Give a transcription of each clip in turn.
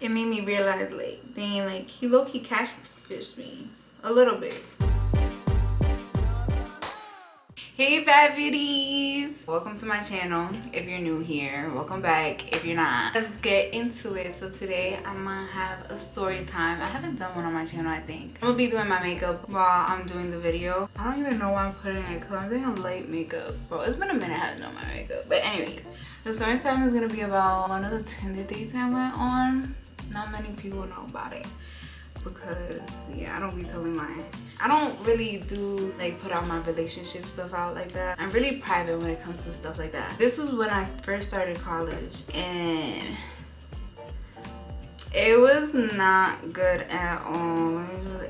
It made me realize, like, dang, like, he low-key catfished me a little bit. Hey bad beauties, welcome to my channel. If you're new here, welcome back. If you're not, let's get into it. So today I'm gonna have a story time. I haven't done one on my channel. I think I'm gonna be doing my makeup while I'm doing the video. I don't even know why I'm putting it because I'm doing a light makeup, bro. It's been a minute I haven't done my makeup, but anyways, the story time is gonna be about one of the Tinder dates I went on. Not many people know about it because yeah, I don't be telling I don't really do like put out my relationship stuff out like that. I'm really private when it comes to stuff like that. This was when I first started college and it was not good at all.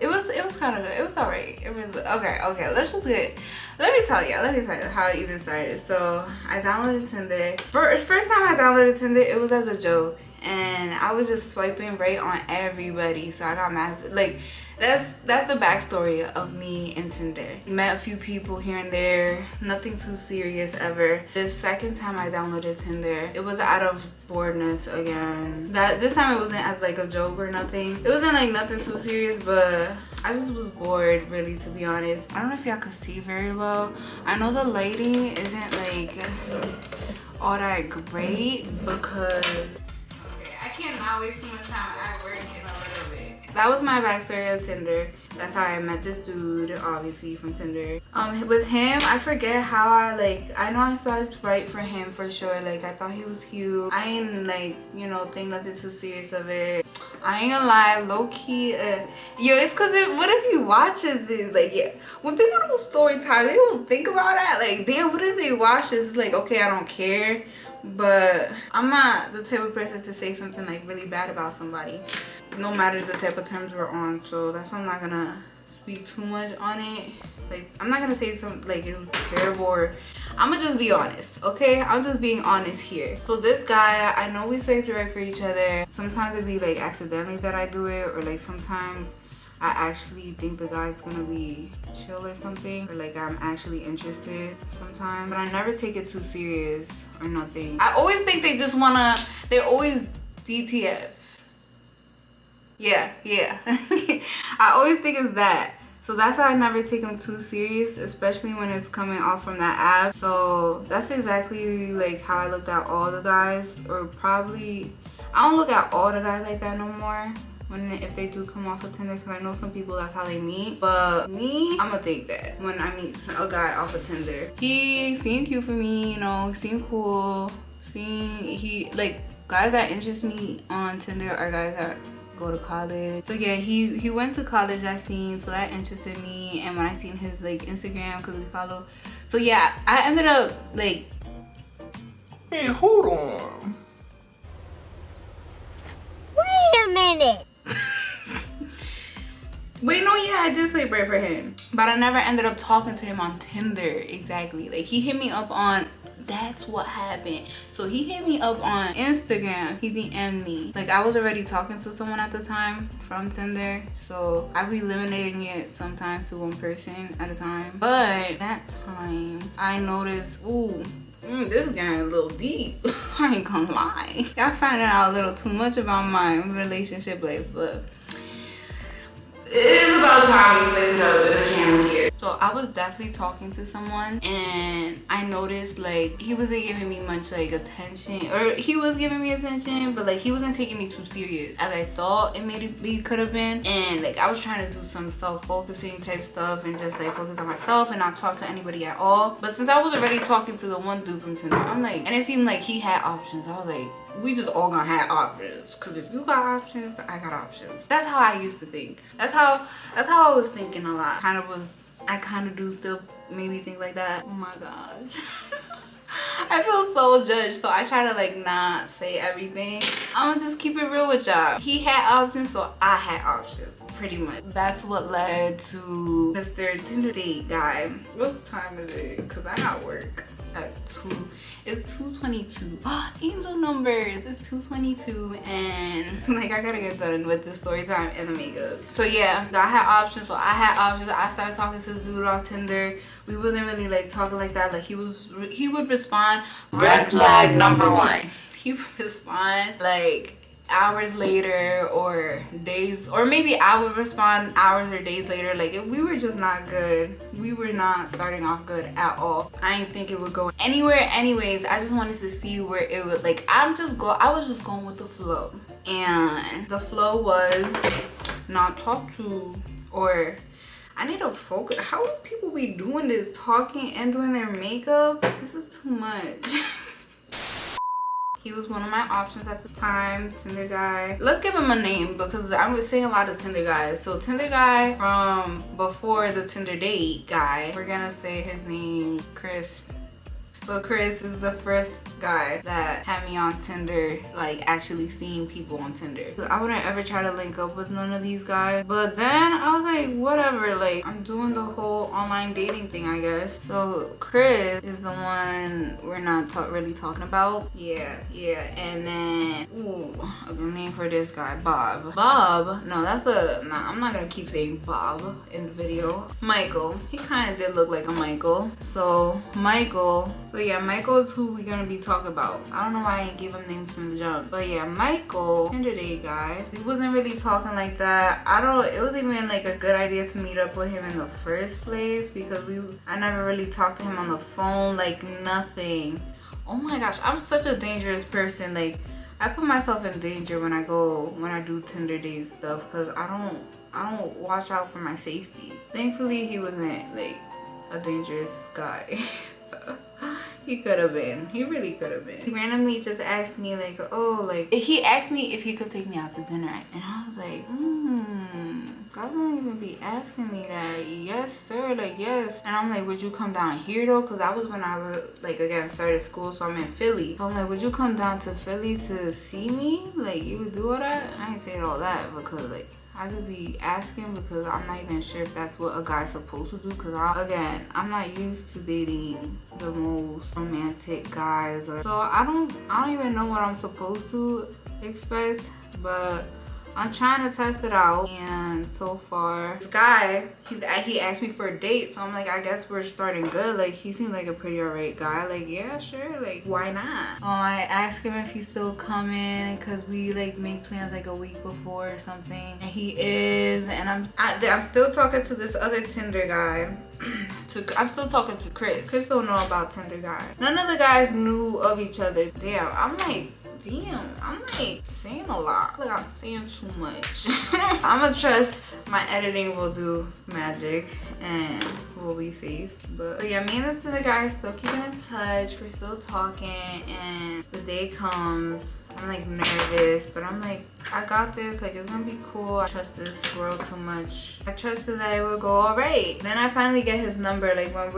It was kind of good. It was all right. It was okay, let's just get, let me tell you how it even started. So I downloaded Tinder. First time I downloaded Tinder, it was as a joke, and I was just swiping right on everybody. So I got mad. Like that's the backstory of me and Tinder. Met a few people here and there, nothing too serious ever. The second time I downloaded Tinder, it was out of boredness again. This time it wasn't as like a joke or nothing. It wasn't like nothing too serious, but I just was bored, really, to be honest. I don't know if y'all could see very well. I know the lighting isn't like all that great because I cannot waste too much time at work in a little bit. That was my backstory of Tinder. That's how I met this dude, obviously from Tinder. With him, I forget how I know I swiped right for him for sure. Like I thought he was cute. I ain't like, you know, think nothing too serious of it. I ain't gonna lie, low key, yo, it's cause what if he watches this? Like, yeah, when people do story time, they don't think about that. Like, damn, what if they watch this? It's like, okay, I don't care. But I'm not the type of person to say something like really bad about somebody, no matter the type of terms we're on. So that's why I'm not gonna speak too much on it. Like, I'm not gonna say something like it was terrible, or I'm gonna just be honest, okay? I'm just being honest here. So this guy, I know we swiped right for each other. Sometimes it'd be like accidentally that I do it, or like sometimes I actually think the guy's gonna be chill or something, or like I'm actually interested sometimes, but I never take it too serious or nothing. I always think they just wanna, they're always DTF. Yeah. I always think it's that. So that's why I never take them too serious, especially when it's coming off from that app. So that's exactly like how I looked at all the guys, or probably, I don't look at all the guys like that no more. If they do come off of Tinder, because I know some people that's how they meet, but me, I'm gonna think that when I meet a guy off of Tinder, he seemed cute for me, you know, he seemed cool, he like, guys that interest me on Tinder are guys that go to college. So yeah, he went to college, I seen, so that interested me. And when I seen his like Instagram, because we follow, so yeah, I ended up like, hey, hold on, wait a minute. wait, no, yeah, I did swipe right for him, but I never ended up talking to him on Tinder. Exactly, like he hit me up on, that's what happened. So he hit me up on Instagram, he DM'd me. Like I was already talking to someone at the time from Tinder, so I be limiting it sometimes to one person at a time. But that time I noticed, ooh, this is getting a little deep. I ain't gonna lie, I found out a little too much about my relationship life, but it is about time we split it up in the channel here. So I was definitely talking to someone, and I noticed like he wasn't giving me much like attention, or he was giving me attention, but like he wasn't taking me too serious as I thought it could have been. And like I was trying to do some self-focusing type stuff and just like focus on myself and not talk to anybody at all. But since I was already talking to the one dude from Tinder, I'm like, and it seemed like he had options, I was like, we just all gonna have options, because if you got options, I got options. That's how I used to think. That's how I was thinking a lot. I kind of do still maybe think like that. Oh my gosh. I feel so judged, so I try to like not say everything. I'm gonna just keep it real with y'all. He had options, so I had options, pretty much. That's what led to Mr. Tinder date guy. What time is it? Because I got work at 2. It's 2:22. Angel numbers. It's 2:22, and like I gotta get done with the story time and the makeup. So yeah, I had options. So I had options. I started talking to the dude off Tinder. We wasn't really like talking like that. Like he would respond. Red flag number 1. He would respond like hours later or days, or maybe I would respond hours or days later. Like we were just not good. We were not starting off good at all. I didn't think it would go anywhere anyways. I just wanted to see where it would, like, I was just going with the flow, and the flow was not talk to, or I need to focus. How do people be doing this, talking and doing their makeup? This is too much. He was one of my options at the time, Tinder guy. Let's give him a name because I was saying a lot of Tinder guys. So Tinder guy from before the Tinder date guy, we're gonna say his name, Chris. So Chris is the first guy that had me on Tinder, like actually seeing people on Tinder. I wouldn't ever try to link up with none of these guys, but then I was like, whatever, like I'm doing the whole online dating thing, I guess. So Chris is the one we're not really talking about. Yeah, and then a good name for this guy, Bob. No, I'm not gonna keep saying Bob in the video. Michael, he kind of did look like a Michael. So yeah, Michael is who we're gonna be talking about. I don't know why I didn't give him names from the jump, but yeah, Michael, Tinder date guy. We wasn't really talking like that. It wasn't even like a good idea to meet up with him in the first place because I never really talked to him on the phone, like nothing. Oh my gosh, I'm such a dangerous person. Like I put myself in danger when I do Tinder date stuff because I don't watch out for my safety. Thankfully, he wasn't like a dangerous guy. He could have been. He really could have been. He randomly just asked me like, he asked me if he could take me out to dinner, and I was like, guys don't even be asking me that. Yes, sir, like yes. And I'm like, would you come down here though? Because that was when I again started school, so I'm in Philly. So I'm like, would you come down to Philly to see me? Like you would do all that? I ain't saying all that because like I could be asking because I'm not even sure if that's what a guy's supposed to do because I'm not used to dating the most romantic guys, so I don't even know what I'm supposed to expect, but I'm trying to test it out. And so far this guy, he asked me for a date, so I'm like, I guess we're starting good. Like he seemed like a pretty alright guy. Like yeah, sure, like why not? I asked him if he's still coming because we like make plans like a week before or something, and he is. And I'm still talking to this other Tinder guy. I'm still talking to Chris. Chris don't know about Tinder guy. None of the guys knew of each other. I'm like saying a lot. Like I'm saying too much. I'm gonna trust my editing will do magic and we'll be safe. But yeah, me and this Tinder guy are still keeping in touch. We're still talking, and the day comes. I'm like nervous, but I'm like, I got this. Like it's gonna be cool. I trust this girl too much. I trusted that it would go all right. Then I finally get his number. Like when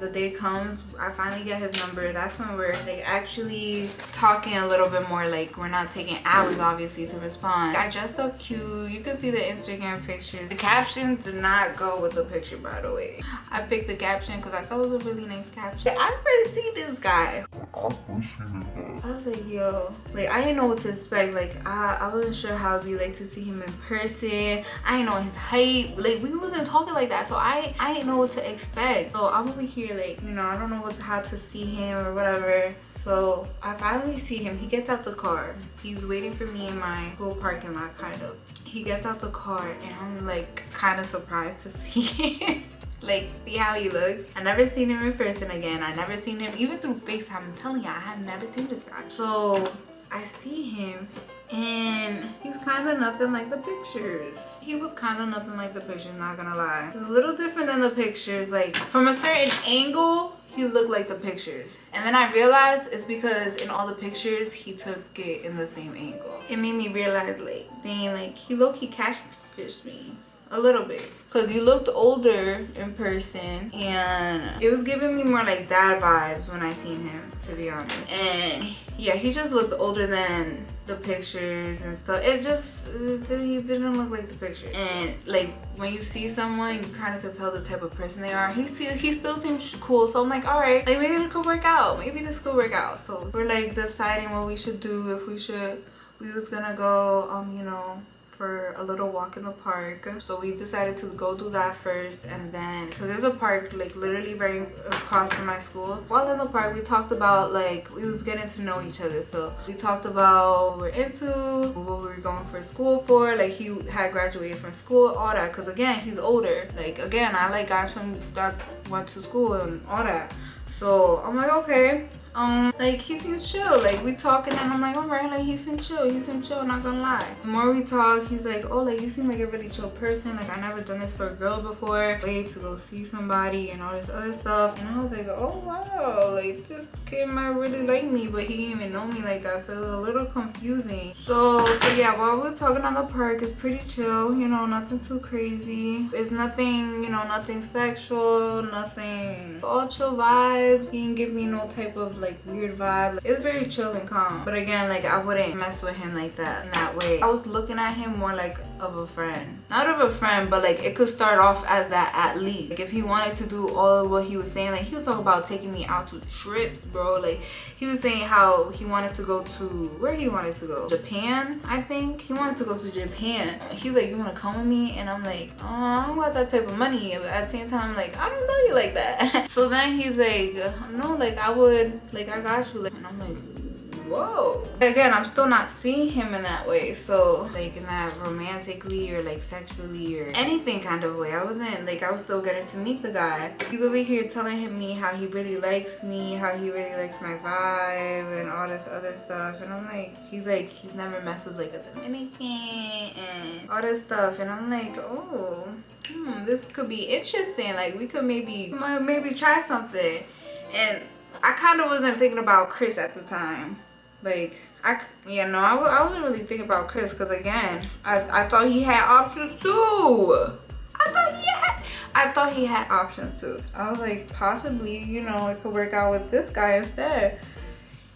the day comes, I finally get his number. That's when we're like actually talking a little bit more. Like we're not taking hours obviously to respond. I dressed up cute. You can see the Instagram pictures. The caption did not go with the picture, by the way. I picked the caption because I thought it was a really nice caption. I first see this guy, I was like, yo, like I didn't know what to expect. Like I wasn't sure how it'd be like to see him in person. I didn't know his height. Like we wasn't talking like that, so I didn't know what to expect. So I'm over here like, I don't know how to see him or whatever. So I finally see him. He gets out the car. He's waiting for me in my school parking lot, kind of. He gets out the car and I'm like kind of surprised to see him. Like see how he looks. I never seen him in person again. I never seen him even through FaceTime. I'm telling you, I have never seen this guy. So I see him and he's kind of nothing like the pictures. He was kind of nothing like the pictures, not gonna lie. It's a little different than the pictures. Like from a certain angle, he looked like the pictures. And then I realized it's because in all the pictures, he took it in the same angle. It made me realize like, dang, like he low-key catfished me. A little bit, because you looked older in person and it was giving me more like dad vibes when I seen him, to be honest. And yeah, he just looked older than the pictures and stuff. He didn't look like the picture. And like when you see someone, you kind of could tell the type of person they are. He still seems cool, so I'm like, all right, like maybe this could work out. Maybe this could work out. So we're like deciding what we should do. If we was gonna go for a little walk in the park. So we decided to go do that first, and then because there's a park like literally right across from my school. While in the park, we talked about like we was getting to know each other. So we talked about what we're into, what we were going for school for. Like he had graduated from school, all that. Because again, he's older. Like again, I like guys from that went to school and all that. So I'm like, okay. Like he seems chill. Like we talking and I'm like, all right, like he seems chill, not gonna lie. The more we talk, he's like, oh, like you seem like a really chill person. Like I never done this for a girl before. Wait to go see somebody and all this other stuff. And I was like, oh wow, like this kid might really like me, but he didn't even know me like that. So it was a little confusing. So yeah, while we're talking on the park, it's pretty chill, you know, nothing too crazy. It's nothing, you know, nothing sexual, nothing, all chill vibes. He didn't give me no type of like weird vibe. It was very chill and calm, but again, like I wouldn't mess with him like that in that way. I was looking at him more like of a friend, not of a friend, but like it could start off as that at least. Like if he wanted to do all of what he was saying, like he would talk about taking me out to trips, bro. Like he was saying how he wanted to go to, where he wanted to go, Japan. I think he wanted to go to Japan. He's like, you want to come with me? And I'm like, oh, I don't got that type of money, but at the same time, like I don't know you like that. So then he's like, no, like I would, like I got you. And I'm like, whoa. Again, I'm still not seeing him in that way. So like in that romantically or like sexually or anything kind of way, I wasn't, like I was still getting to meet the guy. He's over here telling me how he really likes me, how he really likes my vibe and all this other stuff. And I'm like, he's never messed with like a Dominican and all this stuff. And I'm like, oh, this could be interesting. Like we could maybe try something. And I kind of wasn't thinking about Chris at the time. Like, I wasn't really thinking about Chris because, again, I thought he had options too. I thought he had options too. I was like, possibly, you know, it could work out with this guy instead.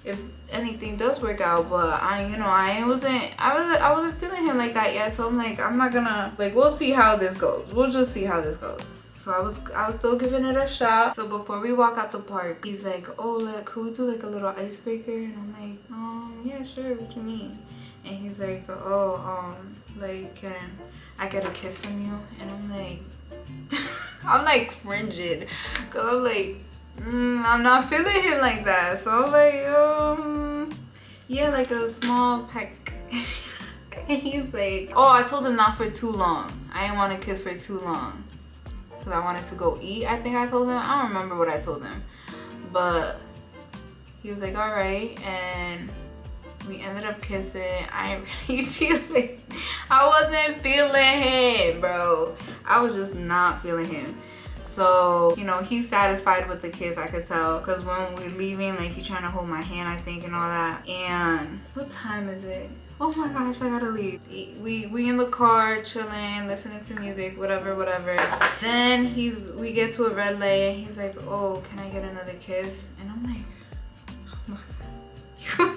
If anything does work out, but I wasn't feeling him like that yet. So I'm like, I'm not gonna, like, we'll see how this goes. We'll just see how this goes. So I was still giving it a shot. So before we walk out the park, he's like, oh look, could we do like a little icebreaker? And I'm like, yeah, sure, what you mean? And he's like, oh, like, can I get a kiss from you? And I'm like, I'm like cringing, cause I'm like, I'm not feeling him like that. So I'm like, yeah, like a small peck. And he's like, oh, I told him not for too long. I didn't want to kiss for too long. Because I wanted to go eat, I think I told him. I don't remember what I told him. But he was like, all right. And we ended up kissing. I didn't really feel it. I wasn't feeling him, bro. I was just not feeling him. So, you know, he's satisfied with the kiss, I could tell. Because when we're leaving, like, he's trying to hold my hand, I think, and all that. And what time is it? Oh my gosh, I gotta leave. We in the car chilling, listening to music, whatever. Then we get to a red light and he's like, oh, can I get another kiss? And I'm like, oh my God.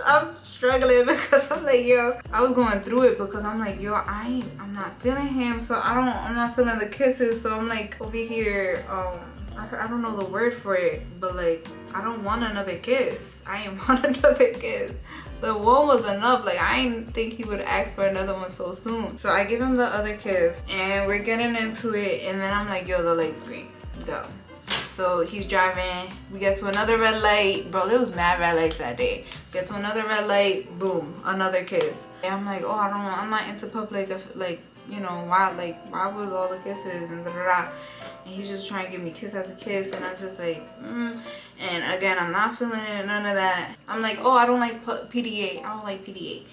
I'm struggling because I'm like, yo, I was going through it because I'm like, yo, I'm not feeling him, so I'm not feeling the kisses. So I'm like over here, I don't know the word for it, but like, I don't want another kiss. I ain't want another kiss. The one was enough. Like, I didn't think he would ask for another one so soon. So I give him the other kiss and we're getting into it. And then I'm like, yo, the light's green, go. So he's driving. We get to another red light. Bro, there was mad red lights that day. Get to another red light, boom, another kiss. And I'm like, oh, I'm not into public, like, you know, why was all the kisses and da-da-da. And he's just trying to give me kiss after kiss, and I'm just like, And again, I'm not feeling it, none of that. I'm like, oh, I don't like PDA. I don't like PDA.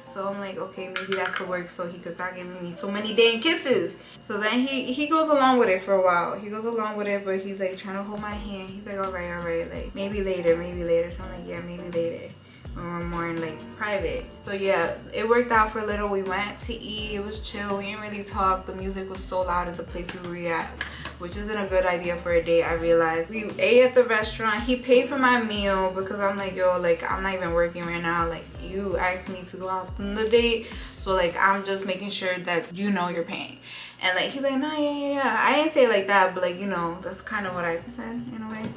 So I'm like, okay, maybe that could work so he could start giving me so many dang kisses. So then he goes along with it for a while. He goes along with it, but he's like trying to hold my hand. He's like, all right, like maybe later. So I'm like, yeah, maybe later, when we're more in like private. So yeah, it worked out for a little. We went to eat. It was chill. We didn't really talk. The music was so loud at the place we were at, which isn't a good idea for a date, I realized. We ate at the restaurant. He paid for my meal because I'm like, yo, like, I'm not even working right now. Like, you asked me to go out on the date, so like, I'm just making sure that you know you're paying. And like, he's like, nah, yeah. I didn't say it like that, but like, you know, that's kind of what I said in a way.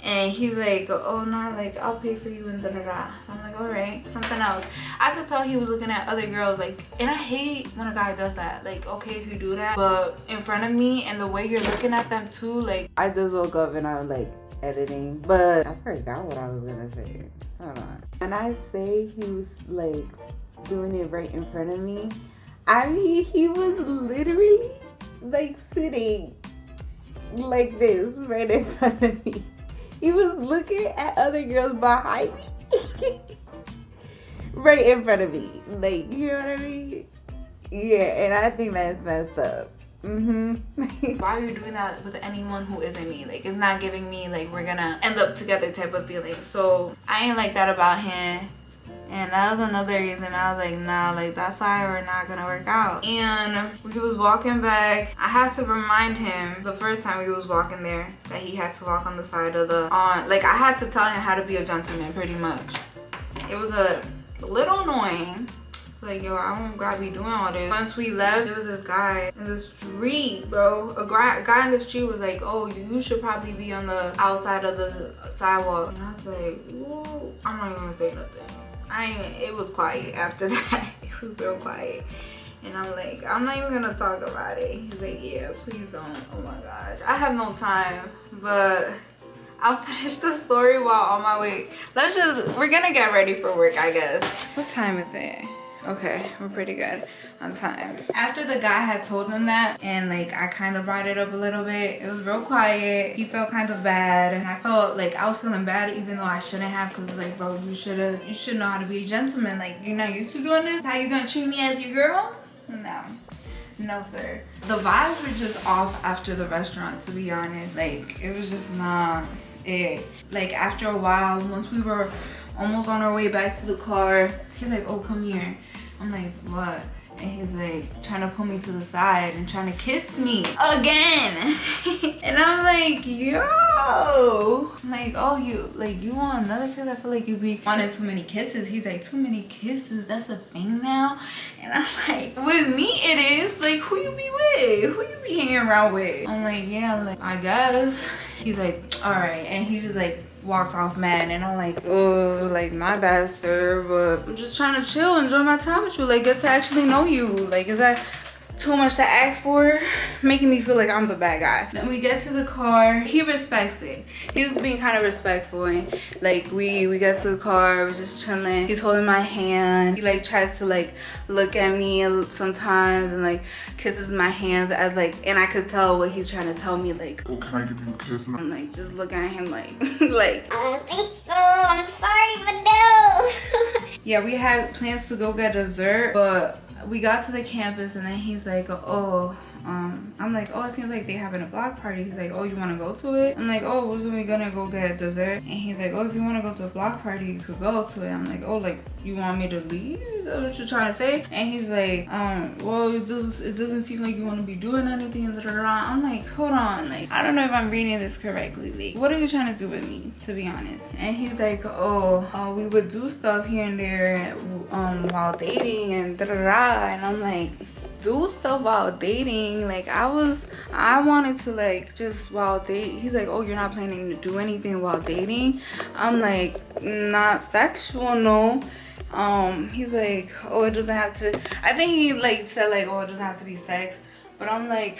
And he's like, oh no, like I'll pay for you and da da da. So I'm like, all right. Something else. I could tell he was looking at other girls, like, and I hate when a guy does that. Like, okay, if you do that, but in front of me and the way you're looking at them too, like. I just woke up and I was like editing, but I forgot what I was gonna say. Hold on. When I say he was like doing it right in front of me, I mean he was literally like sitting like this right in front of me. He was looking at other girls behind me. Right in front of me. Like, you know what I mean? Yeah, and I think that's messed up. Why are you doing that with anyone who isn't me? Like, it's not giving me like we're gonna end up together type of feeling. So I ain't like that about him. And that was another reason I was like, nah, like that's why we're not gonna work out. And we was walking back. I had to remind him the first time we was walking there that he had to walk on the side of the like I had to tell him how to be a gentleman pretty much. It was a little annoying. Like, yo, I don't gotta be doing all this. Once we left, there was this guy in the street, bro. A guy in the street was like, oh, you should probably be on the outside of the sidewalk. And I was like, whoa, I'm not even gonna say nothing. It was quiet after that. It was real quiet. And I'm like, I'm not even gonna talk about it. He's like, yeah, please don't. Oh my gosh. I have no time, but I'll finish the story while on my way. We're gonna get ready for work, I guess. What time is it? Okay, we're pretty good on time. After the guy had told him that, and like I kind of brought it up a little bit, it was real quiet. He felt kind of bad, and I felt like I was feeling bad even though I shouldn't have, because like, bro, you should know how to be a gentleman. Like, you're not used to doing this? How you gonna treat me as your girl? No sir. The vibes were just off after the restaurant, to be honest. Like, it was just not it. Like, after a while, once we were almost on our way back to the car, he's like, oh, come here. I'm like, what? And he's like trying to pull me to the side and trying to kiss me again. And I'm like, yo, like, oh, you want another kiss? I feel like you be wanting too many kisses. He's like, too many kisses, that's a thing now? And I'm like, with me it is. Like, who you be with? Who you be hanging around with? I'm like, yeah, like, I guess. He's like, all right. And he's just like walks off mad, and I'm like, oh, like, my bad, sir, but I'm just trying to chill, enjoy my time with you, like, get to actually know you. Like, is that too much to ask for? Making me feel like I'm the bad guy. Then we get to the car. He respects it. He was being kind of respectful, and like we get to the car, we're just chilling. He's holding my hand. He like tries to like look at me sometimes and like kisses my hands as like, and I could tell what he's trying to tell me, like, oh, can I give you a kiss? I'm like just looking at him like like, I don't think so. I'm sorry, but no. Yeah, we had plans to go get dessert, but we got to the campus and then he's like, oh, I'm like, oh, it seems like they having a block party. He's like, oh, you want to go to it? I'm like, oh, wasn't we gonna go get dessert? And he's like, oh, if you want to go to a block party, you could go to it. I'm like, oh, like, you want me to leave? Is that what you're trying to say? And he's like, well, it doesn't seem like you want to be doing anything. I'm like, hold on, like, I don't know if I'm reading this correctly. Like, what are you trying to do with me, to be honest? And he's like, oh, we would do stuff here and there while dating and and I'm like, do stuff while dating? Like, I wanted to like just while date. He's like, oh, you're not planning to do anything while dating? I'm like, not sexual, no. He's like, oh, it doesn't have to, I think he like said like, oh, it doesn't have to be sex. But I'm like,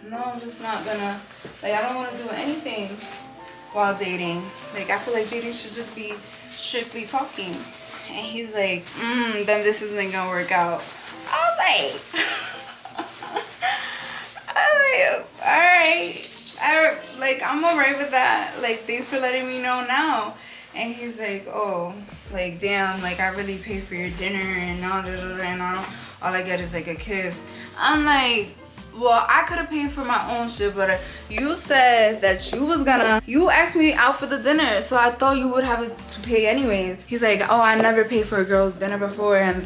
no, I'm just not gonna, like, I don't want to do anything while dating. Like, I feel like dating should just be strictly talking. And he's like, then this isn't gonna work out. I was like, all right, like, I'm all right with that. Like, thanks for letting me know now. And he's like, oh, like, damn, like, I really paid for your dinner and all this, and all I get is like a kiss. I'm like, well, I could have paid for my own shit, but you said that you asked me out for the dinner, so I thought you would have to pay anyways. He's like, oh, I never paid for a girl's dinner before, and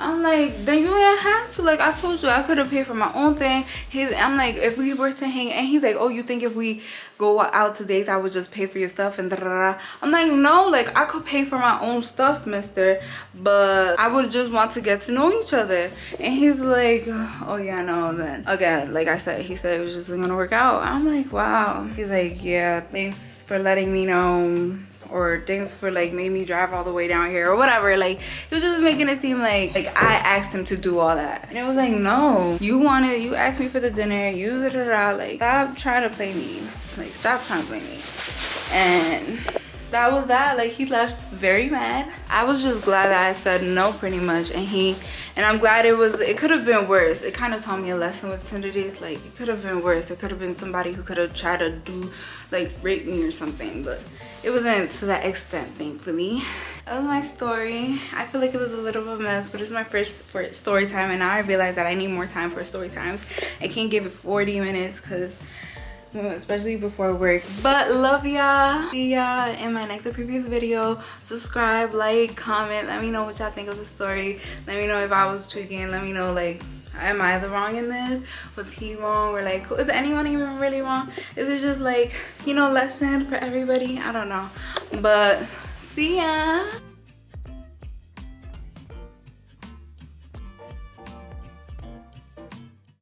I'm like, then you didn't have to. Like, I told you I could have paid for my own thing. I'm like, if we were to hang, and he's like, oh, you think if we go out to dates I would just pay for your stuff and I'm like, no, like, I could pay for my own stuff, mister, but I would just want to get to know each other. And he's like, oh yeah, no. Then again, like I said, he said it was just gonna work out. I'm like, wow. He's like, yeah, thanks for letting me know, or thanks for like made me drive all the way down here or whatever. Like he was just making it seem like I asked him to do all that, and it was like, no, you asked me for the dinner, you like stop trying to play me, like stop trying to play me. And that was that. Like he left very mad. I was just glad that I said no pretty much, and I'm glad it could have been worse. It kind of taught me a lesson with Tinder dates. Like it could have been worse. It could have been somebody who could have tried to do like rape me or something, but it wasn't to that extent, thankfully. That was my story. I feel like it was a little bit of a mess, but it's my first story time, and now I realize that I need more time for story times. I can't give it 40 minutes because especially before work. But love y'all. See y'all in my next or previous video. Subscribe, like, comment, let me know what y'all think of the story. Let me know if I was tweaking. Let me know, like, am I the wrong in this? Was he wrong? Or like, is anyone even really wrong? Is it just like, you know, lesson for everybody? I don't know, but see ya.